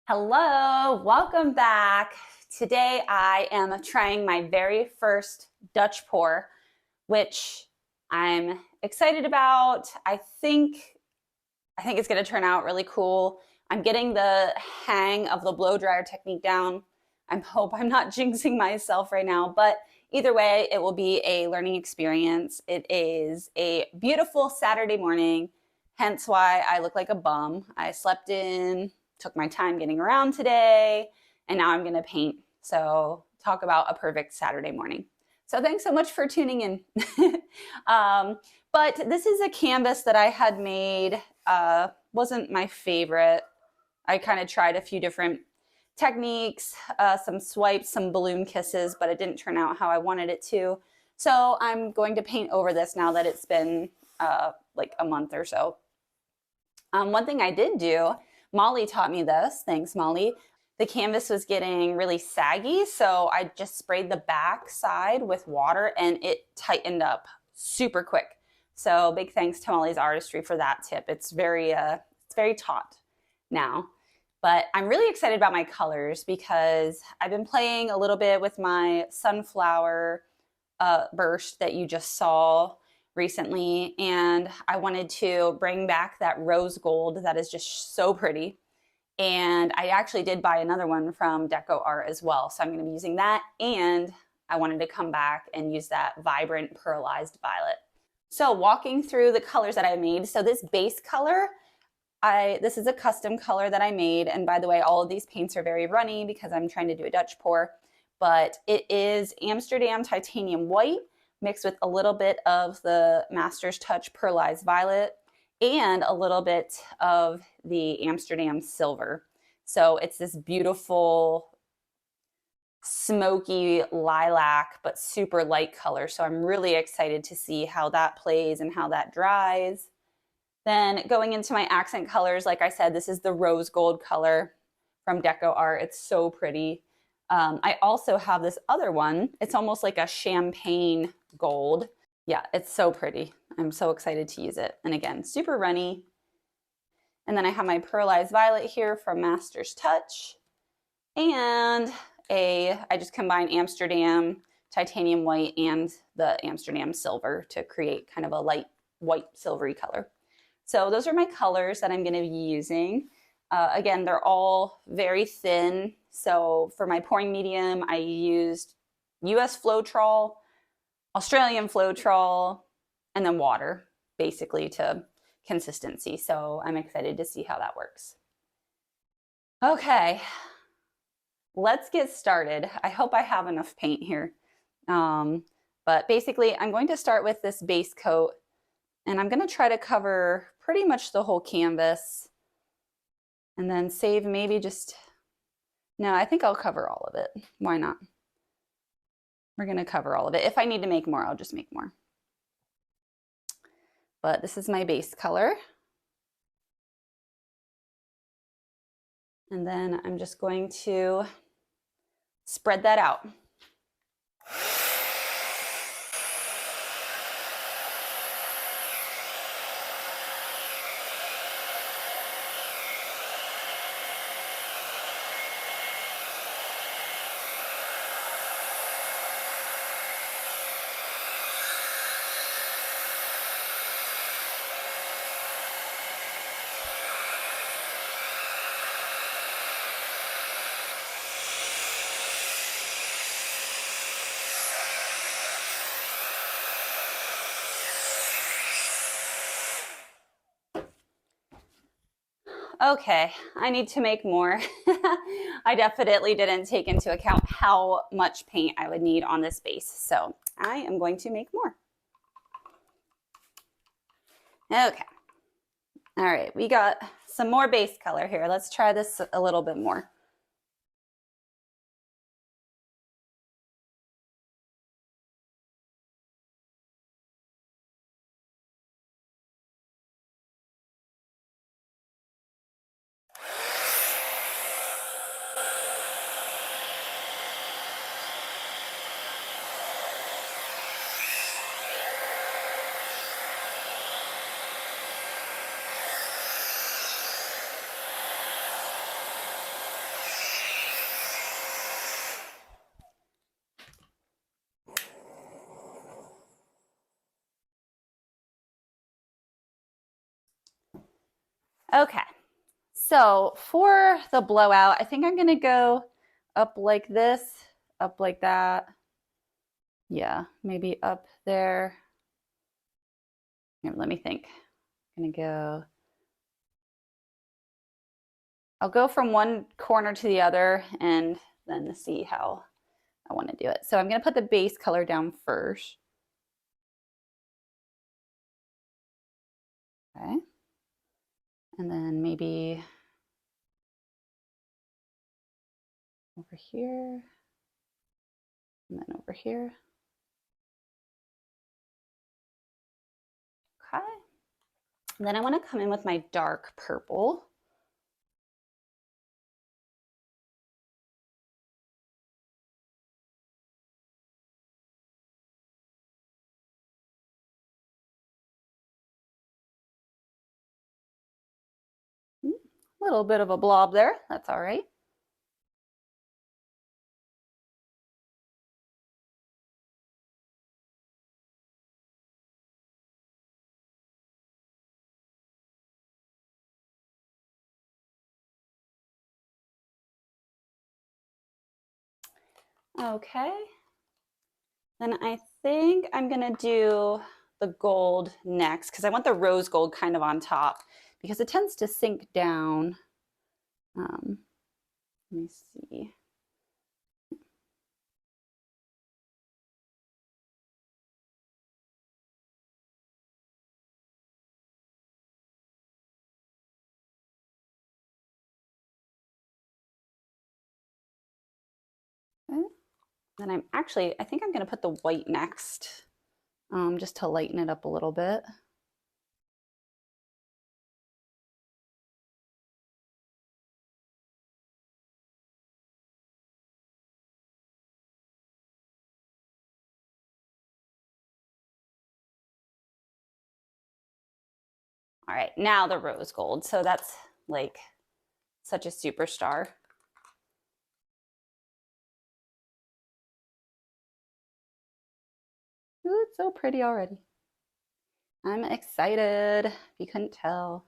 Hello, welcome back. Today I am trying my very first Dutch pour, which I'm excited about. I think it's going to turn out really cool. I'm getting the hang of the blow dryer technique down. I hope I'm not jinxing myself right now, but either way, it will be a learning experience. It is a beautiful Saturday morning, hence why I look like a bum. I slept in, took my time getting around today, and now I'm going to paint. So, talk about a perfect Saturday morning. So, thanks so much for tuning in. um, but this is a canvas that I had made. Wasn't my favorite. I kind of tried a few different techniques, some swipes, some balloon kisses, but it didn't turn out how I wanted it to. So I'm going to paint over this now that it's been like a month or so. One thing I did do, Molly taught me this. Thanks, Molly. The canvas was getting really saggy, so I just sprayed the back side with water and it tightened up super quick. So big thanks to Molly's Artistry for that tip. It's very taut now. But I'm really excited about my colors because I've been playing a little bit with my sunflower burst that you just saw recently, and I wanted to bring back that rose gold that is just so pretty. And I actually did buy another one from Deco Art as well, so I'm going to be using that, and I wanted to come back and use that vibrant pearlized violet. So walking through the colors that I made, so this base color, this is a custom color that I made, and by the way, all of these paints are very runny because I'm trying to do a Dutch pour, but it is Amsterdam Titanium White mixed with a little bit of the Master's Touch Pearlized Violet and a little bit of the Amsterdam Silver. So it's this beautiful smoky lilac but super light color. So I'm really excited to see how that plays and how that dries. Then going into my accent colors, like I said, this is the rose gold color from Deco Art. It's so pretty. I also have this other one. It's almost like a champagne gold. Yeah, it's so pretty. I'm so excited to use it. And again, super runny. And then I have my pearlized violet here from Master's Touch. And I just combined Amsterdam Titanium White and the Amsterdam Silver to create kind of a light white silvery color. So those are my colors that I'm going to be using. Again, they're all very thin. So for my pouring medium, I used US Floetrol, Australian Floetrol, and then water, basically to consistency. So I'm excited to see how that works. Okay, let's get started. I hope I have enough paint here. But basically, I'm going to start with this base coat, and I'm going to try to cover pretty much the whole canvas and then save maybe just, no, I think I'll cover all of it. Why not? We're going to cover all of it. If I need to make more, I'll just make more. But this is my base color. And then I'm just going to spread that out. Okay, I need to make more. I definitely didn't take into account how much paint I would need on this base, so I am going to make more. Okay, all right, we got some more base color here. Let's try this a little bit more. Okay, so for the blowout, I think I'm gonna go up like this, up like that. Yeah, maybe up there. Here, let me think. I'm gonna go. I'll go from one corner to the other and then see how I want to do it. So I'm gonna put the base color down first. Okay. And then maybe over here, and then over here. Okay. And then I want to come in with my dark purple. A little bit of a blob there. That's all right. Okay. Then I think I'm gonna do the gold next because I want the rose gold kind of on top because it tends to sink down. Let me see. Okay. Then I think I'm gonna put the white next, just to lighten it up a little bit. All right, now the rose gold. So that's like such a superstar. Ooh, it's so pretty already. I'm excited, if you couldn't tell.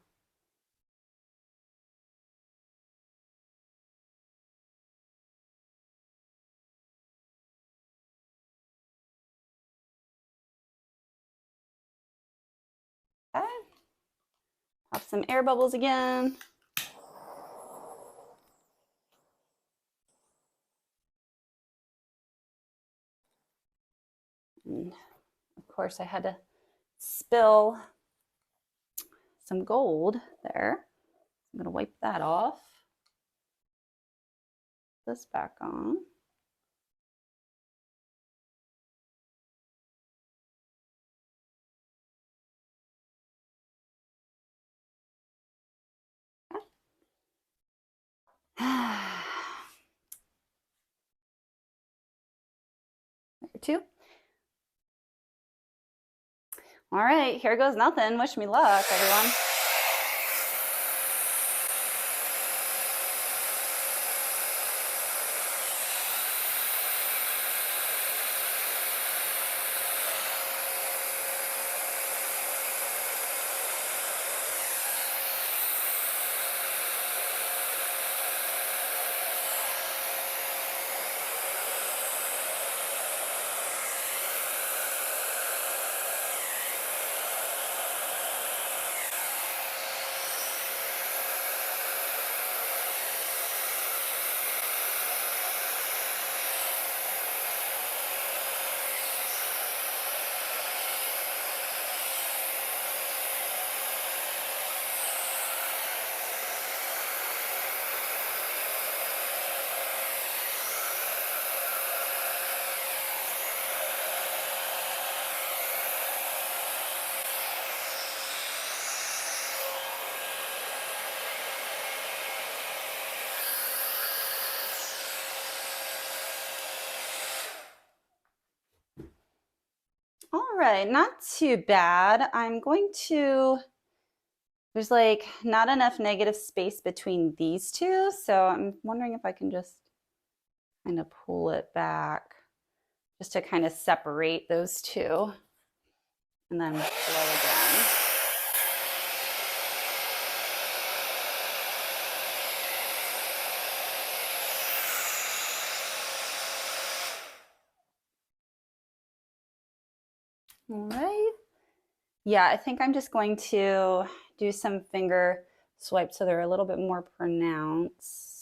Okay. Pop some air bubbles again. And of course, I had to spill some gold there. I'm gonna wipe that off. This back on. There too. All right, here goes nothing. Wish me luck, everyone. All right, not too bad. There's like not enough negative space between these two, so I'm wondering if I can just kind of pull it back just to kind of separate those two and then blow again. All right. Yeah, I think I'm just going to do some finger swipes so they're a little bit more pronounced.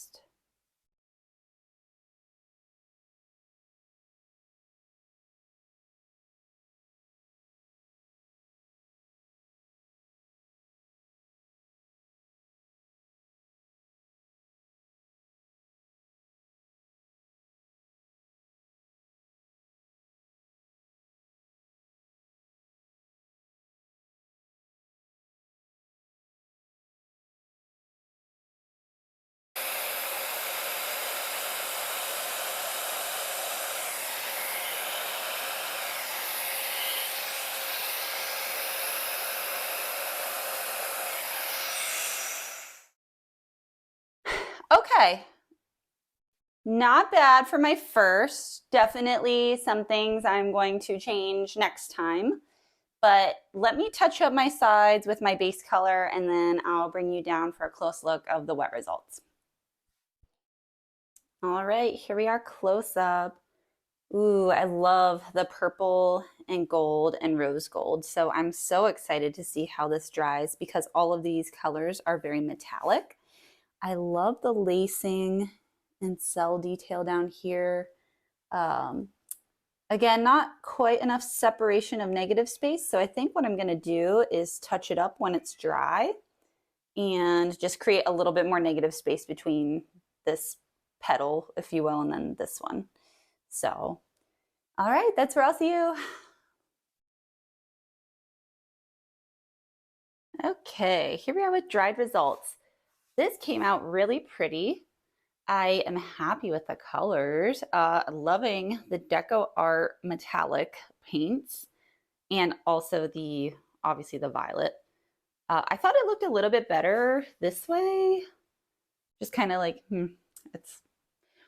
Okay, not bad for my first. Definitely some things I'm going to change next time. But let me touch up my sides with my base color and then I'll bring you down for a close look of the wet results. All right, here we are close up. Ooh, I love the purple and gold and rose gold. So I'm so excited to see how this dries because all of these colors are very metallic. I love the lacing and cell detail down here. Um, Again, not quite enough separation of negative space. So I think what I'm going to do is touch it up when it's dry and just create a little bit more negative space between this petal, if you will, and then this one. So, all right, that's where I'll see you. Okay, here we are with dried results. This came out really pretty. I am happy with the colors. Loving the Deco Art metallic paints and also obviously the violet. I thought it looked a little bit better this way. Just kind of like, it's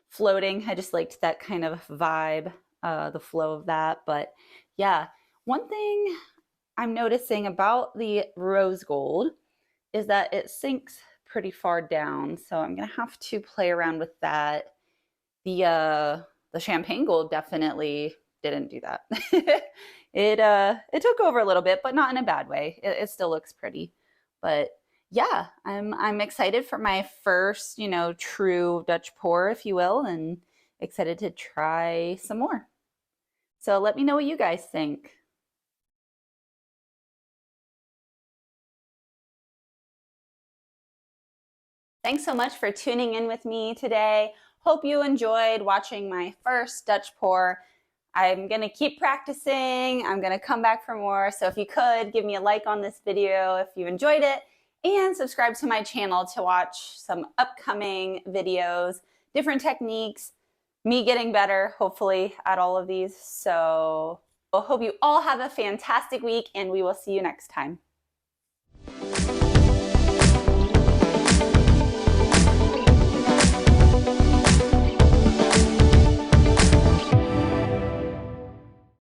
floating. I just liked that kind of vibe, the flow of that. But yeah, one thing I'm noticing about the rose gold is that it sinks pretty far down. So I'm gonna have to play around with that. The champagne gold definitely didn't do that. It took over a little bit, but not in a bad way. It still looks pretty. But yeah, I'm excited for my first, true Dutch pour, if you will, and excited to try some more. So let me know what you guys think. Thanks so much for tuning in with me today. Hope you enjoyed watching my first Dutch pour. I'm going to keep practicing. I'm going to come back for more. So if you could, give me a like on this video if you enjoyed it and subscribe to my channel to watch some upcoming videos, different techniques, me getting better, hopefully, at all of these. So I hope you all have a fantastic week and we will see you next time.